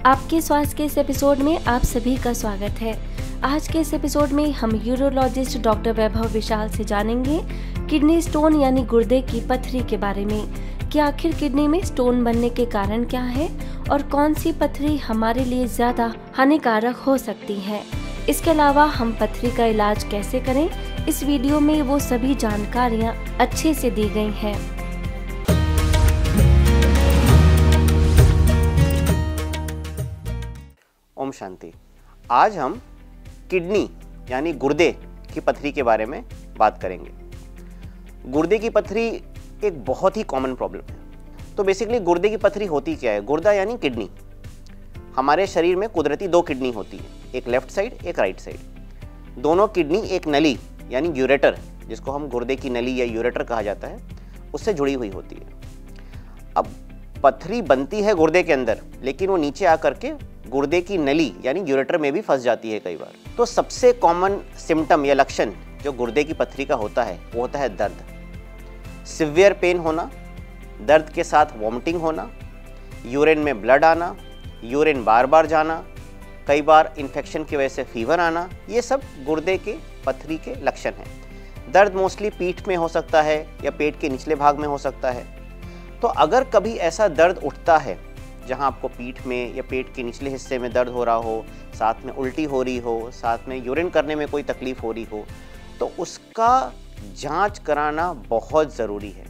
आपके स्वास्थ्य के इस एपिसोड में आप सभी का स्वागत है। आज के इस एपिसोड में हम यूरोलॉजिस्ट डॉक्टर वैभव विशाल से जानेंगे किडनी स्टोन यानी गुर्दे की पथरी के बारे में कि आखिर किडनी में स्टोन बनने के कारण क्या है और कौन सी पथरी हमारे लिए ज्यादा हानिकारक हो सकती है। इसके अलावा हम पथरी का इलाज कैसे करें, इस वीडियो में वो सभी जानकारियाँ अच्छे से दी गई हैं। ओम शांति। आज हम किडनी यानी गुर्दे की पथरी के बारे में बात करेंगे। गुर्दे की पथरी एक बहुत ही कॉमन प्रॉब्लम है। तो बेसिकली गुर्दे की पथरी होती क्या है? गुर्दा यानी किडनी। हमारे शरीर में कुदरती दो किडनी होती है, एक लेफ्ट साइड एक राइट साइड। दोनों किडनी एक नली यानी यूरेटर, जिसको हम गुर्दे की नली या यूरेटर कहा जाता है, उससे जुड़ी हुई होती है। अब पथरी बनती है गुर्दे के अंदर, लेकिन वो नीचे आकर के गुर्दे की नली यानी यूरेटर में भी फंस जाती है कई बार। तो सबसे कॉमन सिम्टम या लक्षण जो गुर्दे की पथरी का होता है वो होता है दर्द, सिवियर पेन होना, दर्द के साथ वॉमिटिंग होना, यूरिन में ब्लड आना, यूरिन बार बार जाना, कई बार इन्फेक्शन की वजह से फीवर आना। ये सब गुर्दे के पथरी के लक्षण हैं। दर्द मोस्टली पीठ में हो सकता है या पेट के निचले भाग में हो सकता है। तो अगर कभी ऐसा दर्द उठता है जहां आपको पीठ में या पेट के निचले हिस्से में दर्द हो रहा हो, साथ में उल्टी हो रही हो, साथ में यूरिन करने में कोई तकलीफ हो रही हो, तो उसका जांच कराना बहुत ज़रूरी है।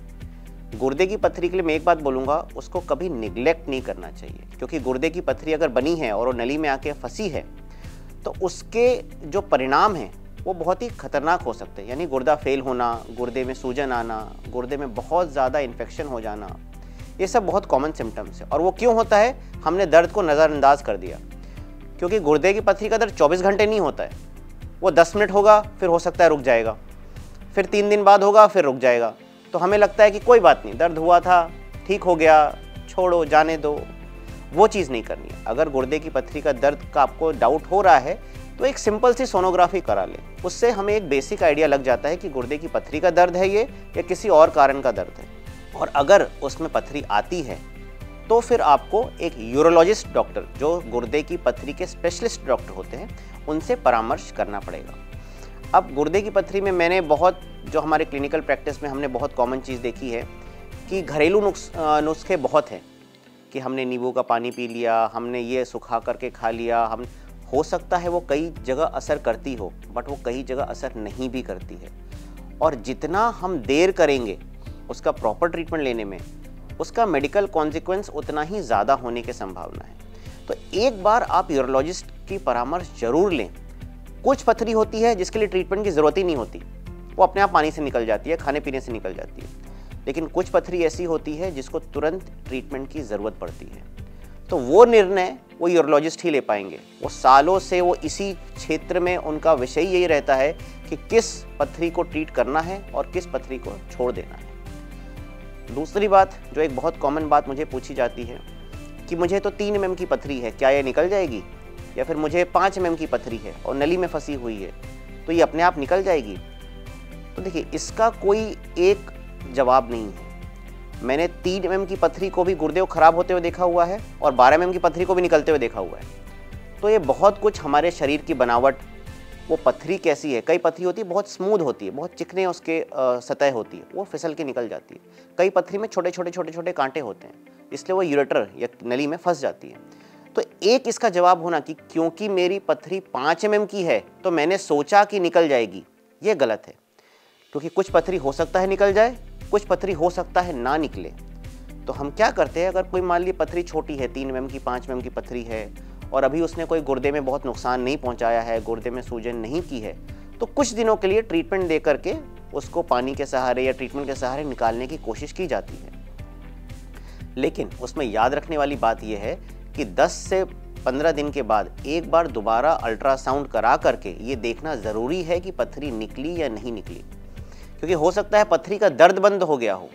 गुर्दे की पथरी के लिए मैं एक बात बोलूँगा, उसको कभी निगलेक्ट नहीं करना चाहिए, क्योंकि गुर्दे की पथरी अगर बनी है और वो नली में आके फंसी है तो उसके जो परिणाम हैं वो बहुत ही खतरनाक हो सकते हैं। यानी गुर्दा फेल होना, गुर्दे में सूजन आना, गुर्दे में बहुत ज़्यादा इन्फेक्शन हो जाना, ये सब बहुत कॉमन सिम्टम्स है। और वो क्यों होता है? हमने दर्द को नज़रअंदाज कर दिया। क्योंकि गुर्दे की पथरी का दर्द 24 घंटे नहीं होता है। वो 10 मिनट होगा, फिर हो सकता है रुक जाएगा, फिर 3 दिन बाद होगा, फिर रुक जाएगा। तो हमें लगता है कि कोई बात नहीं, दर्द हुआ था, ठीक हो गया, छोड़ो, जाने दो। वो चीज़ नहीं करनी है। अगर गुर्दे की पथरी का दर्द का आपको डाउट हो रहा है तो एक सिंपल सी सोनोग्राफी करा लें। उससे हमें एक बेसिक आइडिया लग जाता है कि गुर्दे की पथरी का दर्द है ये या किसी और कारण का दर्द है। और अगर उसमें पथरी आती है तो फिर आपको एक यूरोलॉजिस्ट डॉक्टर, जो गुर्दे की पथरी के स्पेशलिस्ट डॉक्टर होते हैं, उनसे परामर्श करना पड़ेगा। अब गुर्दे की पथरी में मैंने बहुत, जो हमारे क्लिनिकल प्रैक्टिस में हमने बहुत कॉमन चीज़ देखी है कि घरेलू नुस्खे बहुत हैं कि हमने नींबू का पानी पी लिया, हमने ये सुखा करके खा लिया। हम हो सकता है वो कई जगह असर करती हो, बट वो कई जगह असर नहीं भी करती है। और जितना हम देर करेंगे उसका प्रॉपर ट्रीटमेंट लेने में, उसका मेडिकल कॉन्सिक्वेंस उतना ही ज़्यादा होने की संभावना है। तो एक बार आप यूरोलॉजिस्ट की परामर्श जरूर लें। कुछ पथरी होती है जिसके लिए ट्रीटमेंट की ज़रूरत ही नहीं होती, वो अपने आप पानी से निकल जाती है, खाने पीने से निकल जाती है। लेकिन कुछ पथरी ऐसी होती है जिसको तुरंत ट्रीटमेंट की ज़रूरत पड़ती है। तो वो निर्णय वो यूरोलॉजिस्ट ही ले पाएंगे। वो सालों से वो इसी क्षेत्र में, उनका विषय यही रहता है कि किस पथरी को ट्रीट करना है और किस पथरी को छोड़ देना है। दूसरी बात, जो एक बहुत कॉमन बात मुझे पूछी जाती है कि मुझे तो 3 mm की पथरी है, क्या ये निकल जाएगी? या फिर मुझे 5 mm की पथरी है और नली में फंसी हुई है, तो ये अपने आप निकल जाएगी? तो देखिए, इसका कोई एक जवाब नहीं है। मैंने 3 mm की पथरी को भी गुर्दे को खराब होते हुए देखा हुआ है और 12 mm की पथरी को भी निकलते हुए देखा हुआ है। तो ये बहुत कुछ हमारे शरीर की बनावट, वो पथरी कैसी है। कई पथरी होती है बहुत स्मूथ होती है, बहुत चिकने उसके सतह होती है, वो फिसल के निकल जाती है। कई पथरी में छोटे छोटे कांटे होते हैं, इसलिए वो यूरेटर या नली में फंस जाती है। तो एक इसका जवाब होना कि क्योंकि मेरी पथरी 5 mm की है तो मैंने सोचा कि निकल जाएगी, ये गलत है। क्योंकि कुछ पथरी हो सकता है निकल जाए, कुछ पथरी हो सकता है ना निकले। तो हम क्या करते हैं, अगर कोई मान ली पथरी छोटी है, 3 mm की, 5 mm की पथरी है और अभी उसने कोई गुर्दे में बहुत नुकसान नहीं पहुंचाया है, गुर्दे में सूजन नहीं की है, तो कुछ दिनों के लिए ट्रीटमेंट दे करके उसको पानी के सहारे या ट्रीटमेंट के सहारे निकालने की कोशिश की जाती है। लेकिन उसमें याद रखने वाली बात यह है कि 10 से 15 दिन के बाद एक बार दोबारा अल्ट्रासाउंड करा करके ये देखना ज़रूरी है कि पथरी निकली या नहीं निकली। क्योंकि हो सकता है पथरी का दर्द बंद हो गया हो,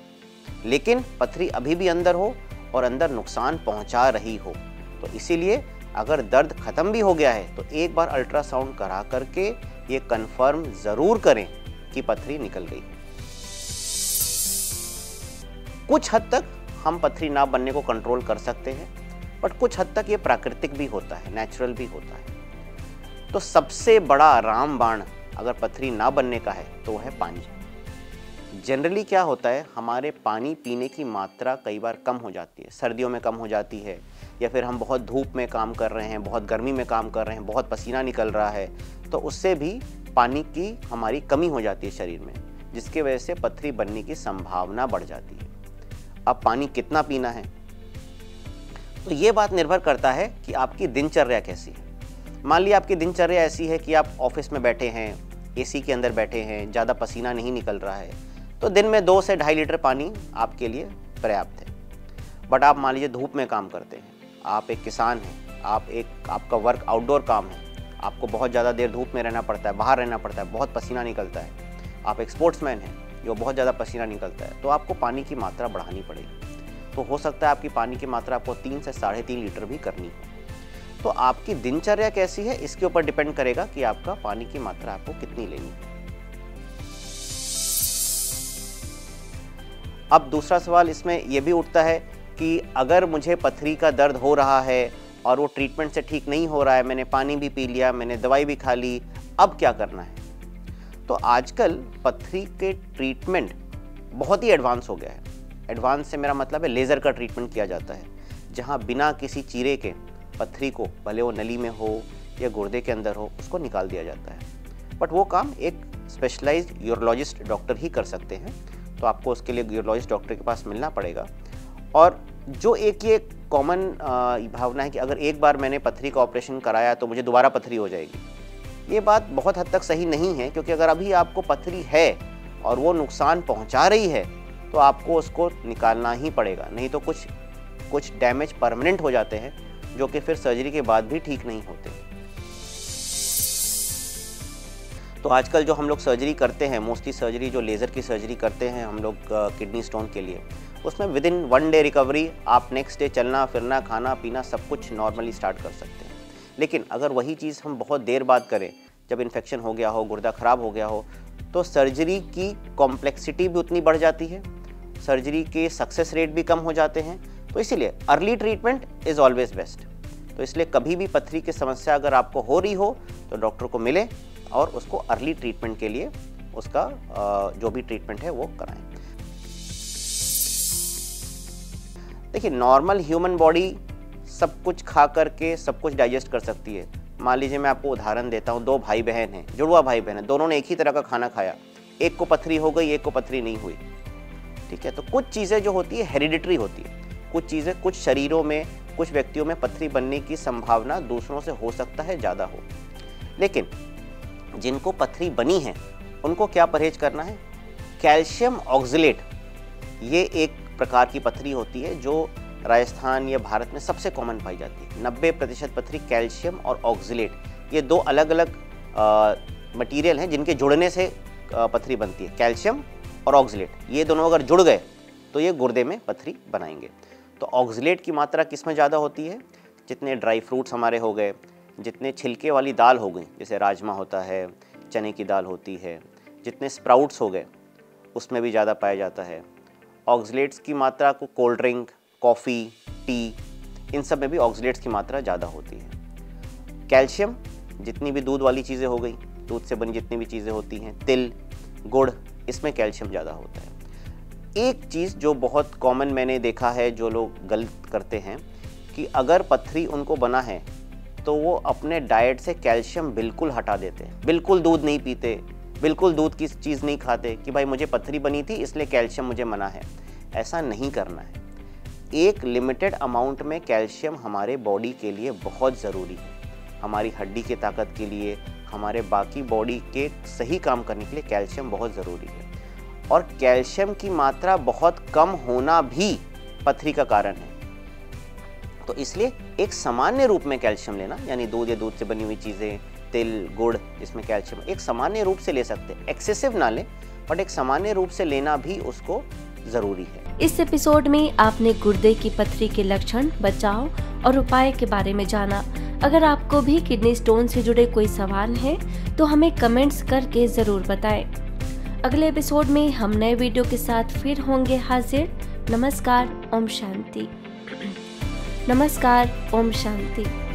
लेकिन पथरी अभी भी अंदर हो और अंदर नुकसान पहुंचा रही हो। तो इसीलिए अगर दर्द खत्म भी हो गया है तो एक बार अल्ट्रासाउंड करा करके ये कंफर्म ज़रूर करें कि पथरी निकल गई। कुछ हद तक हम पथरी ना बनने को कंट्रोल कर सकते हैं, बट कुछ हद तक ये प्राकृतिक भी होता है, नेचुरल भी होता है। तो सबसे बड़ा रामबाण अगर पथरी ना बनने का है तो है पानी। जनरली क्या होता है, हमारे पानी पीने की मात्रा कई बार कम हो जाती है, सर्दियों में कम हो जाती है, या फिर हम बहुत धूप में काम कर रहे हैं, बहुत गर्मी में काम कर रहे हैं, बहुत पसीना निकल रहा है, तो उससे भी पानी की हमारी कमी हो जाती है शरीर में, जिसकी वजह से पथरी बनने की संभावना बढ़ जाती है। अब पानी कितना पीना है, तो ये बात निर्भर करता है कि आपकी दिनचर्या कैसी है। मान लिया आपकी दिनचर्या ऐसी है कि आप ऑफिस में बैठे हैं, एसी के अंदर बैठे हैं, ज़्यादा पसीना नहीं निकल रहा है, तो दिन में 2 से 2.5 लीटर पानी आपके लिए पर्याप्त है। बट आप मान लीजिए धूप में काम करते हैं, आप एक किसान हैं, आपका वर्क आउटडोर काम है, आपको बहुत ज़्यादा देर धूप में रहना पड़ता है, बाहर रहना पड़ता है, बहुत पसीना निकलता है, आप एक स्पोर्ट्समैन हैं जो बहुत ज़्यादा पसीना निकलता है, तो आपको पानी की मात्रा बढ़ानी पड़ेगी। तो हो सकता है आपकी पानी की मात्रा आपको 3 से 3.5 लीटर भी करनी हो। तो आपकी दिनचर्या कैसी है इसके ऊपर डिपेंड करेगा कि आपका पानी की मात्रा आपको कितनी लेनी है। अब दूसरा सवाल इसमें यह भी उठता है कि अगर मुझे पथरी का दर्द हो रहा है और वो ट्रीटमेंट से ठीक नहीं हो रहा है, मैंने पानी भी पी लिया, मैंने दवाई भी खा ली, अब क्या करना है? तो आजकल पथरी के ट्रीटमेंट बहुत ही एडवांस हो गया है। एडवांस से मेरा मतलब है लेज़र का ट्रीटमेंट किया जाता है, जहां बिना किसी चीरे के पथरी को, भले वो नली में हो या गुर्दे के अंदर हो, उसको निकाल दिया जाता है। बट वो काम एक स्पेशलाइज्ड यूरोलॉजिस्ट डॉक्टर ही कर सकते हैं, तो आपको उसके लिए यूरोलॉजिस्ट डॉक्टर के पास मिलना पड़ेगा। और जो एक ये कॉमन भावना है कि अगर एक बार मैंने पथरी का ऑपरेशन कराया तो मुझे दोबारा पथरी हो जाएगी, ये बात बहुत हद तक सही नहीं है, क्योंकि अगर अभी आपको पथरी है और वो नुकसान पहुंचा रही है तो आपको उसको निकालना ही पड़ेगा, नहीं तो कुछ डैमेज परमानेंट हो जाते हैं जो कि फिर सर्जरी के बाद भी ठीक नहीं होते। तो आजकल जो हम लोग सर्जरी करते हैं, मोस्टली सर्जरी जो लेज़र की सर्जरी करते हैं हम लोग किडनी स्टोन के लिए, उसमें विदिन 1 डे रिकवरी आप नेक्स्ट डे चलना फिरना खाना पीना सब कुछ नॉर्मली स्टार्ट कर सकते हैं। लेकिन अगर वही चीज़ हम बहुत देर बाद करें, जब इन्फेक्शन हो गया हो, गुर्दा ख़राब हो गया हो, तो सर्जरी की कॉम्प्लेक्सिटी भी उतनी बढ़ जाती है, सर्जरी के सक्सेस रेट भी कम हो जाते हैं। तो इसीलिए early treatment is always best. तो इसलिए कभी भी पथरी की समस्या अगर आपको हो रही हो तो डॉक्टर को मिले और उसको अर्ली ट्रीटमेंट के लिए उसका जो भी ट्रीटमेंट है वो कराएं। देखिए, नॉर्मल ह्यूमन बॉडी सब कुछ खा करके सब कुछ डाइजेस्ट कर सकती है। मान लीजिए मैं आपको उदाहरण देता हूँ, 2 भाई बहन हैं, जुड़वा भाई बहन हैं, दोनों ने एक ही तरह का खाना खाया, एक को पथरी हो गई, एक को पथरी नहीं हुई, ठीक है। तो कुछ चीज़ें जो होती है हेरिडिटरी होती है, कुछ चीज़ें कुछ शरीरों में, कुछ व्यक्तियों में पथरी बनने की संभावना दूसरों से हो सकता है ज़्यादा हो। लेकिन जिनको पथरी बनी है उनको क्या परहेज करना है? कैल्शियम ऑक्सलेट, ये एक प्रकार की पथरी होती है जो राजस्थान या भारत में सबसे कॉमन पाई जाती है। 90% पथरी कैल्शियम और ऑक्सलेट, ये 2 अलग अलग मटेरियल हैं जिनके जुड़ने से पथरी बनती है। कैल्शियम और ऑक्सलेट, ये दोनों अगर जुड़ गए तो ये गुर्दे में पथरी बनाएंगे। तो ऑक्सलेट की मात्रा किस में ज़्यादा होती है? जितने ड्राई फ्रूट्स हमारे हो गए, जितने छिलके वाली दाल हो गई, जैसे राजमा होता है, चने की दाल होती है, जितने स्प्राउट्स हो गए उसमें भी ज़्यादा पाया जाता है। ऑक्सलेट्स की मात्रा को कोल्ड ड्रिंक, कॉफ़ी, टी, इन सब में भी ऑक्सलेट्स की मात्रा ज़्यादा होती है। कैल्शियम, जितनी भी दूध वाली चीज़ें हो गई, दूध से बनी जितनी भी चीज़ें होती हैं, तिल, गुड़, इसमें कैल्शियम ज़्यादा होता है। एक चीज़ जो बहुत कॉमन मैंने देखा है जो लोग गलत करते हैं कि अगर पथरी उनको बना है तो वो अपने डाइट से कैल्शियम बिल्कुल हटा देते हैं, बिल्कुल दूध नहीं पीते, बिल्कुल दूध की चीज़ नहीं खाते कि भाई मुझे पथरी बनी थी इसलिए कैल्शियम मुझे मना है। ऐसा नहीं करना है। एक लिमिटेड अमाउंट में कैल्शियम हमारे बॉडी के लिए बहुत ज़रूरी है, हमारी हड्डी की ताकत के लिए, हमारे बाकी बॉडी के सही काम करने के लिए कैल्शियम बहुत ज़रूरी है। और कैल्शियम की मात्रा बहुत कम होना भी पथरी का कारण है। तो इसलिए एक सामान्य रूप में कैल्शियम लेना, यानी दूध या दूध से बनी हुई चीज़ें, तिल, गुड़, इसमें कैल्शियम एक सामान्य रूप से ले सकते हैं। एक्सेसिव ना लें, बट एक सामान्य रूप से लेना भी उसको ज़रूरी है। इस एपिसोड में आपने गुर्दे की पथरी के लक्षण, बचाव और उपाय के बारे में जाना। अगर आपको भी किडनी स्टोन से जुड़े कोई सवाल हैं तो हमें कमेंट्स करके ज़रूर बताएं। अगले एपिसोड में हम नए वीडियो के साथ फिर होंगे हाजिर। नमस्कार, ओम शांति। नमस्कार। ओम शांति।